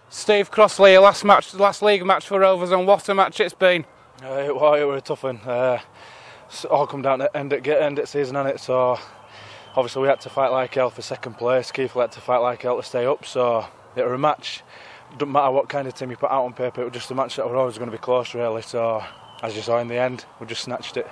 Steve, Crossley, your last league match for Rovers, and what a match it's been. It was a tough one. It's all come down to end at season, hasn't it? So obviously we had to fight like hell for second place. Keighley had to fight like hell to stay up. So it was a match. Doesn't matter what kind of team you put out on paper. It was just a match that we're always going to be close, really. So as you saw in the end, we just snatched it.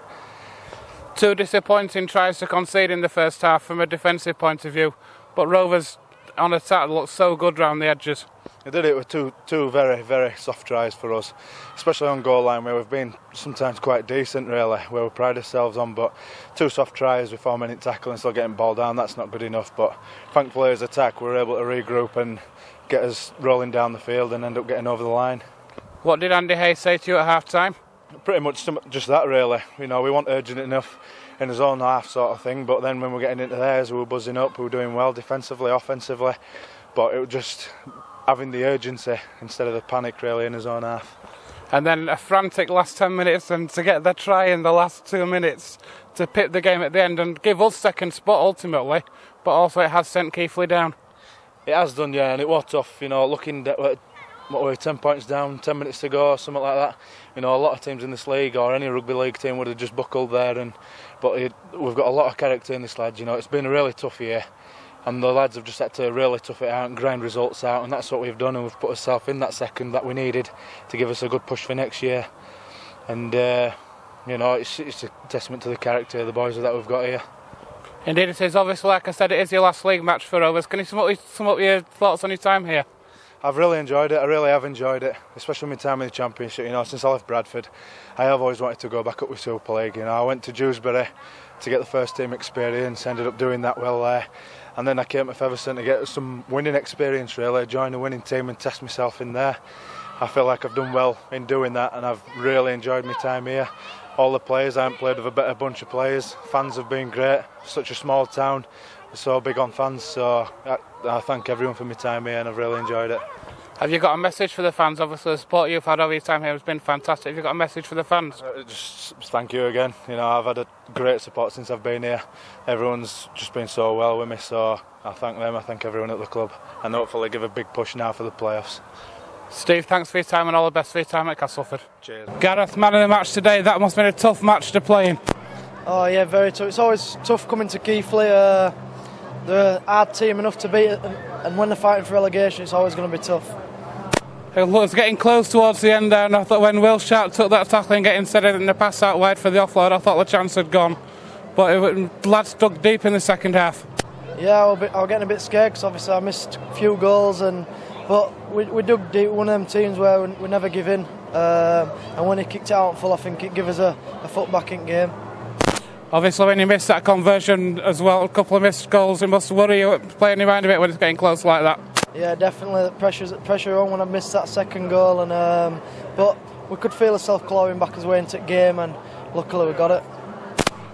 Two disappointing tries to concede in the first half from a defensive point of view, but Rovers on attack looked so good round the edges. They did it with two very, very soft tries for us, especially on goal line where we've been sometimes quite decent, really, where we pride ourselves on, but two soft tries with 4 minute tackle and still getting ball down, that's not good enough. But thankfully as attack we were able to regroup and get us rolling down the field and end up getting over the line. What did Andy Hayes say to you at half time? Pretty much just that, really. You know, we weren't urgent enough in his own half sort of thing, but then when we were getting into theirs we were buzzing up, we were doing well defensively, offensively, but it was just having the urgency instead of the panic, really, in his own half. And then a frantic last 10 minutes and to get the try in the last 2 minutes to pip the game at the end and give us second spot ultimately, but also it has sent Keighley down. It has done, yeah, and it was tough, you know, looking at what were we, 10 points down, 10 minutes to go, something like that. You know, a lot of teams in this league or any rugby league team would have just buckled there, but we've got a lot of character in this lad, you know. It's been a really tough year and the lads have just had to really tough it out and grind results out, and that's what we've done, and we've put ourselves in that second that we needed to give us a good push for next year. And you know, it's a testament to the character of the boys that we've got here. Indeed it is. Obviously, like I said, it is your last league match for Rovers. Can you sum up your thoughts on your time here? I've really enjoyed it, I really have enjoyed it, especially my time in the Championship. You know, since I left Bradford, I have always wanted to go back up with Super League. You know, I went to Dewsbury to get the first team experience, ended up doing that well there. And then I came to Featherstone to get some winning experience, really, join a winning team and test myself in there. I feel like I've done well in doing that, and I've really enjoyed my time here. All the players, I haven't played with a better bunch of players. Fans have been great, such a small town, so big on fans, so I thank everyone for my time here and I've really enjoyed it. Have you got a message for the fans? Obviously the support you've had over your time here has been fantastic. Have you got a message for the fans? Just thank you again. You know, I've had a great support since I've been here. Everyone's just been so well with me, so I thank them, I thank everyone at the club, and hopefully give a big push now for the playoffs. Steve, thanks for your time and all the best for your time at Castleford. Cheers. Gareth, man of the match today. That must have been a tough match to play in. Oh yeah, very tough. It's always tough coming to Keighley. They're a hard team enough to beat, and when they're fighting for relegation, it's always going to be tough. It was getting close towards the end there, and I thought when Will Sharp took that tackle and instead of the pass out wide for the offload, I thought the chance had gone. But lads dug deep in the second half. Yeah, I was getting a bit scared because obviously I missed a few goals, but we dug deep. One of them teams where we never give in, and when he kicked it out full, I think it gave us a foot back in game. Obviously, when you miss that conversion as well, a couple of missed goals, it must worry you, playing your mind a bit when it's getting close like that. Yeah, definitely. The pressure on when I missed that second goal, and but we could feel ourselves clawing back as we into the game, and luckily we got it.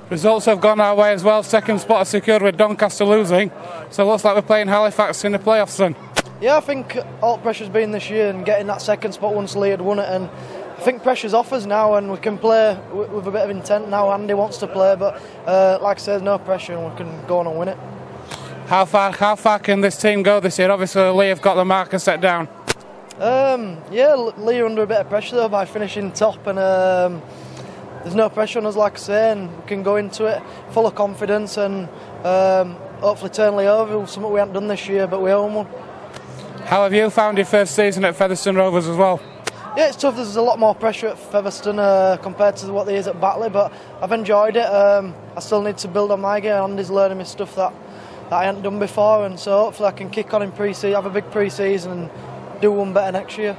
Results have gone our way as well. Second spot secured with Doncaster losing, so it looks like we're playing Halifax in the playoffs then. Yeah, I think all the pressure's been this year and getting that second spot once Lee had won it, and I think pressure's off us now and we can play with a bit of intent now. Andy wants to play, but like I said, no pressure and we can go on and win it. How far can this team go this year? Obviously Lee have got the marker set down. Yeah, Lee are under a bit of pressure though by finishing top, and there's no pressure on us, like I say, and we can go into it full of confidence and hopefully turn Lee over, something we haven't done this year, but we own one. How have you found your first season at Featherstone Rovers as well? Yeah, it's tough. There's a lot more pressure at Featherstone compared to what there is at Batley, but I've enjoyed it. I still need to build on my game. Andy's learning me stuff that I hadn't done before, and so hopefully I can kick on in pre-season, have a big pre-season and do one better next year.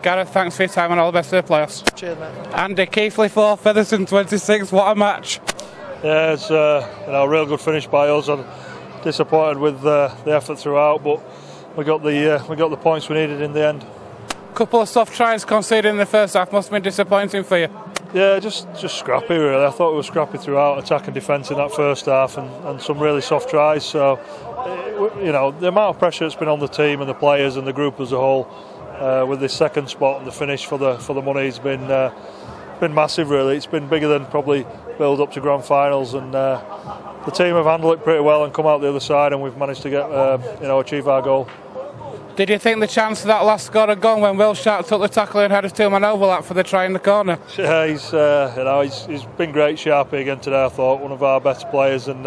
Gareth, thanks for your time and all the best for the playoffs. Cheers, mate. Andy, Keighley 4, Featherstone 26, what a match. Yeah, it's a real good finish by us. I'm disappointed with the effort throughout, but we got the points we needed in the end. Couple of soft tries conceded in the first half must have been disappointing for you. Yeah, just scrappy really. I thought we were scrappy throughout, attack and defence in that first half, and some really soft tries. So, you know, the amount of pressure that's been on the team and the players and the group as a whole with this second spot and the finish for the money has been massive. Really, it's been bigger than probably build up to grand finals, and the team have handled it pretty well and come out the other side, and we've managed to get achieve our goal. Did you think the chance of that last score had gone when Will Sharp took the tackle and had a two-man overlap for the try in the corner? Yeah, he's been great, Sharpie, again today. I thought one of our better players, and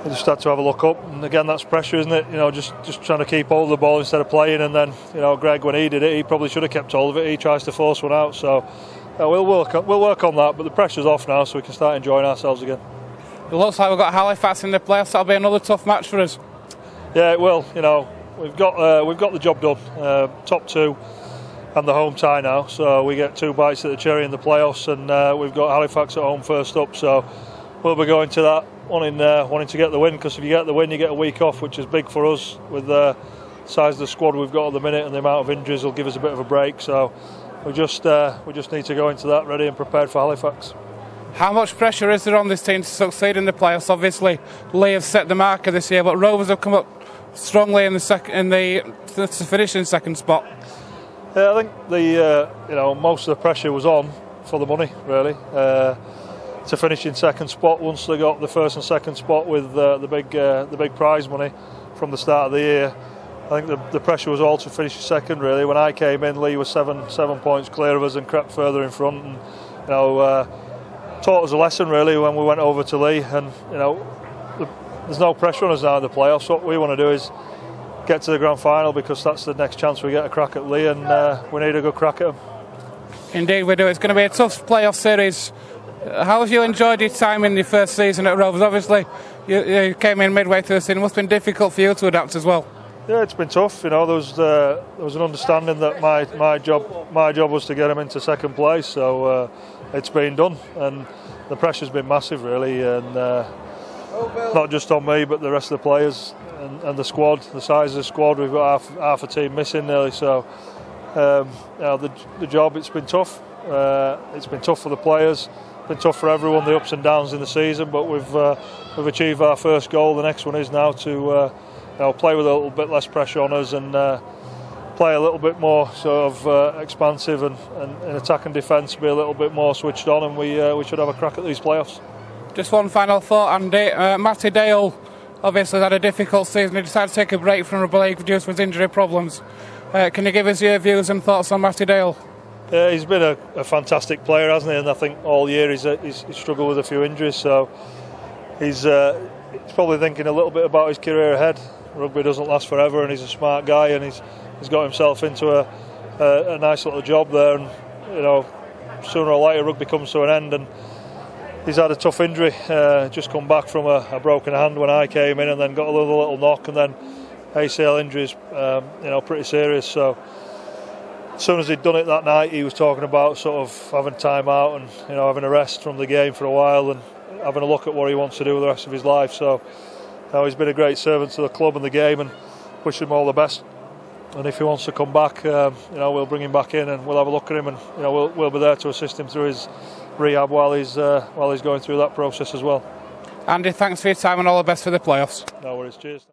he just had to have a look up. And again, that's pressure, isn't it? Just trying to keep hold of the ball instead of playing. And then, Greg, when he did it, he probably should have kept hold of it. He tries to force one out. So we'll work on that. But the pressure's off now, so we can start enjoying ourselves again. It looks like we've got Halifax in the playoffs. That'll be another tough match for us. Yeah, it will. We've got the job done. Top two and the home tie now, so we get 2 bites at the cherry in the playoffs, and we've got Halifax at home first up. So we'll be going to that wanting to get the win, because if you get the win, you get a week off, which is big for us with the size of the squad we've got at the minute, and the amount of injuries will give us a bit of a break. So we just need to go into that ready and prepared for Halifax. How much pressure is there on this team to succeed in the playoffs? Obviously, Lee have set the marker this year, but Rovers have come up strongly to finish in second spot. Yeah, I think most of the pressure was on for the money, really, to finish in second spot. Once they got the first and second spot with the big prize money from the start of the year, I think the pressure was all to finish second. Really, when I came in, Lee was seven points clear of us and crept further in front, and taught us a lesson really when we went over to Lee. And there's no pressure on us now in the playoffs. What we want to do is get to the grand final, because that's the next chance we get a crack at Lee, and we need a good crack at them. Indeed we do. It's going to be a tough playoff series. How have you enjoyed your time in your first season at Rovers? Obviously you came in midway through the season. It must have been difficult for you to adapt as well. Yeah, it's been tough. There was an understanding that my job was to get him into second place, so it's been done, and the pressure's been massive really, and not just on me but the rest of the players and the squad, the size of the squad. We've got half a team missing nearly, so the job, it's been tough. It's been tough for the players, it's been tough for everyone, the ups and downs in the season, but we've achieved our first goal. The next one is now to play with a little bit less pressure on us, and play a little bit more sort of expansive, and in attack and defence be a little bit more switched on, and we should have a crack at these playoffs. Just one final thought, Andy. Matty Dale obviously had a difficult season. He decided to take a break from rugby league due to his injury problems. Can you give us your views and thoughts on Matty Dale? Yeah, he's been a fantastic player, hasn't he? And I think all year he's struggled with a few injuries, so he's probably thinking a little bit about his career ahead. Rugby doesn't last forever, and he's a smart guy, and he's got himself into a nice little job there, and sooner or later rugby comes to an end, and he's had a tough injury, just come back from a broken hand when I came in, and then got a little knock, and then ACL injuries, pretty serious. So as soon as he'd done it that night, he was talking about sort of having time out and having a rest from the game for a while, and having a look at what he wants to do with the rest of his life. So he's been a great servant to the club and the game, and wish him all the best. And if he wants to come back, we'll bring him back in, and we'll have a look at him, and we'll be there to assist him through his rehab while he's going through that process as well. Andy, thanks for your time and all the best for the playoffs. No worries, cheers.